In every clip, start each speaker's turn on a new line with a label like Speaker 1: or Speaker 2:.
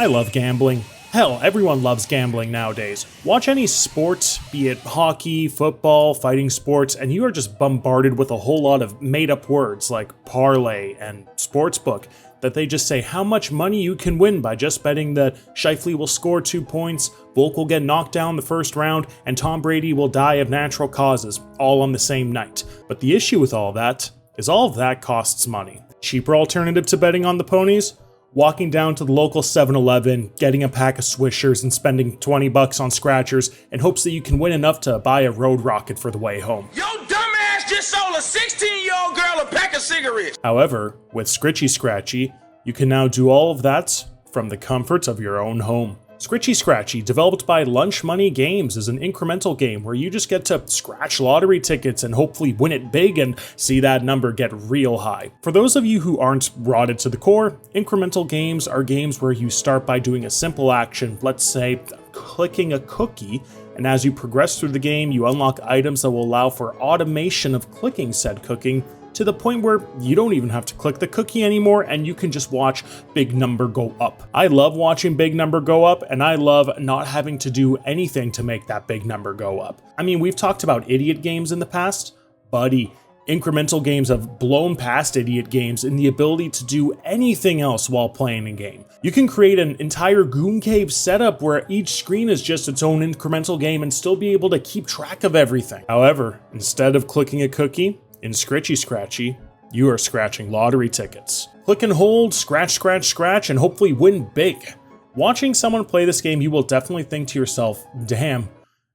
Speaker 1: I love gambling. Hell, everyone loves gambling nowadays. Watch any sport, be it hockey, football, fighting sports, and you are just bombarded with a whole lot of made-up words like parlay and sportsbook that they just say how much money you can win by just betting that Scheifele will score 2 points, Volk will get knocked down the first round, and Tom Brady will die of natural causes, all on the same night. But the issue with all that is all of that costs money. Cheaper alternative to betting on the ponies? Walking down to the local 7-Eleven, getting a pack of Swishers and spending 20 bucks on scratchers in hopes that you can win enough to buy a road rocket for the way home.
Speaker 2: Yo dumbass just sold a 16-year-old girl a pack of cigarettes.
Speaker 1: However, with Scritchy Scratchy, you can now do all of that from the comfort of your own home. Scritchy Scratchy, developed by Lunch Money Games, is an incremental game where you just get to scratch lottery tickets and hopefully win it big and see that number get real high. For those of you who aren't rotted to the core, incremental games are games where you start by doing a simple action, let's say clicking a cookie, and as you progress through the game, you unlock items that will allow for automation of clicking said cooking, to the point where you don't even have to click the cookie anymore and you can just watch big number go up. I love watching big number go up, and I love not having to do anything to make that big number go up. I mean, we've talked about idiot games in the past, buddy. Incremental games have blown past idiot games in the ability to do anything else while playing a game. You can create an entire Goon Cave setup where each screen is just its own incremental game and still be able to keep track of everything. However, instead of clicking a cookie, in Scritchy Scratchy, you are scratching lottery tickets. Click and hold, scratch, scratch, scratch, and hopefully win big. Watching someone play this game, you will definitely think to yourself, damn,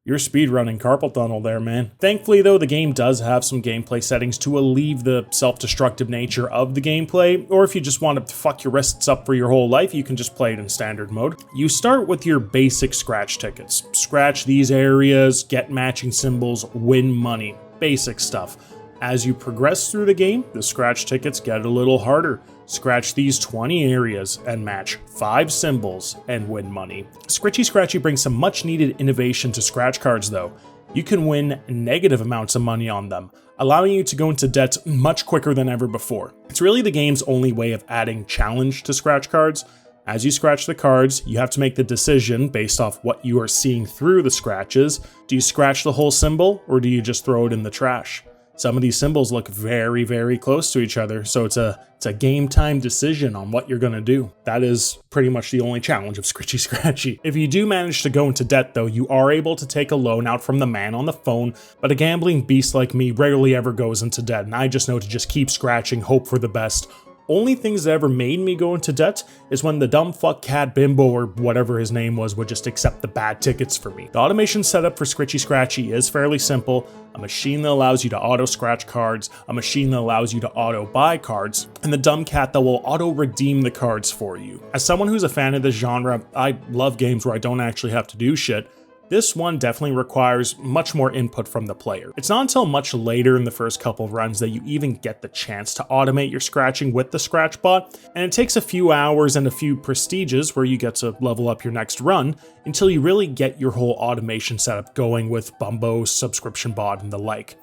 Speaker 1: you're speedrunning carpal tunnel there, man. Thankfully though, the game does have some gameplay settings to alleviate the self-destructive nature of the gameplay, or if you just want to fuck your wrists up for your whole life, you can just play it in standard mode. You start with your basic scratch tickets. Scratch these areas, get matching symbols, win money. Basic stuff. As you progress through the game, the scratch tickets get a little harder. Scratch these 20 areas and match 5 symbols and win money. Scritchy Scratchy brings some much needed innovation to scratch cards though. You can win negative amounts of money on them, allowing you to go into debt much quicker than ever before. It's really the game's only way of adding challenge to scratch cards. As you scratch the cards, you have to make the decision based off what you are seeing through the scratches. Do you scratch the whole symbol or do you just throw it in the trash? Some of these symbols look very, very close to each other, so it's a game time decision on what you're gonna do. That is pretty much the only challenge of Scritchy Scratchy. If you do manage to go into debt though, you are able to take a loan out from the man on the phone, but a gambling beast like me rarely ever goes into debt, and I just know to just keep scratching, hope for the best. Only things that ever made me go into debt is when the dumb fuck cat Bimbo or whatever his name was would just accept the bad tickets for me. The automation setup for Scritchy Scratchy is fairly simple. A machine that allows you to auto scratch cards, a machine that allows you to auto buy cards, and the dumb cat that will auto redeem the cards for you. As someone who's a fan of this genre, I love games where I don't actually have to do shit. This one definitely requires much more input from the player. It's not until much later in the first couple of runs that you even get the chance to automate your scratching with the scratch bot, and it takes a few hours and a few prestiges where you get to level up your next run until you really get your whole automation setup going with Bumbo, subscription bot, and the like.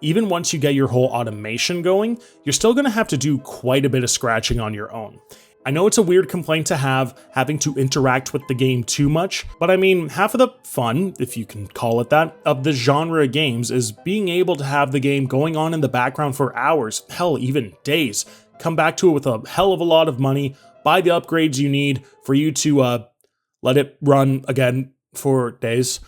Speaker 1: Even once you get your whole automation going, you're still going to have to do quite a bit of scratching on your own. I know it's a weird complaint to have, having to interact with the game too much, but I mean, half of the fun, if you can call it that, of the genre of games is being able to have the game going on in the background for hours, hell, even days, come back to it with a hell of a lot of money, buy the upgrades you need for you to let it run again for days,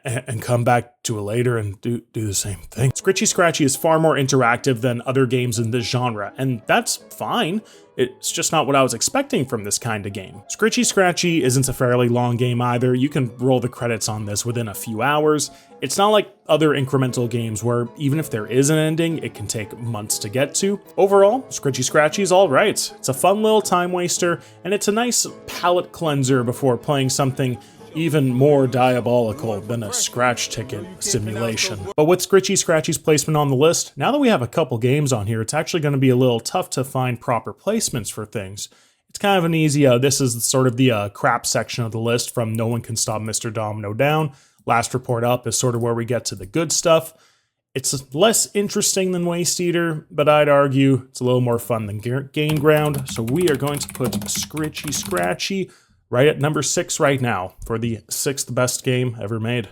Speaker 1: and come back to it later and do the same thing. Scritchy Scratchy is far more interactive than other games in this genre, and that's fine. It's just not what I was expecting from this kind of game. Scritchy Scratchy isn't a fairly long game either. You can roll the credits on this within a few hours. It's not like other incremental games where even if there is an ending, it can take months to get to. Overall, Scritchy Scratchy is alright. It's a fun little time waster, and it's a nice palate cleanser before playing something even more diabolical than a scratch ticket simulation. But with Scritchy Scratchy's placement on the list, now that we have a couple games on here, it's actually going to be a little tough to find proper placements for things. It's kind of an easy, this is sort of the crap section of the list from No One Can Stop Mr. Domino Down. Last Report Up is sort of where we get to the good stuff. It's less interesting than Waste Eater, but I'd argue it's a little more fun than Gain Ground. So we are going to put Scritchy Scratchy right at number 6 right now for the 6th best game ever made.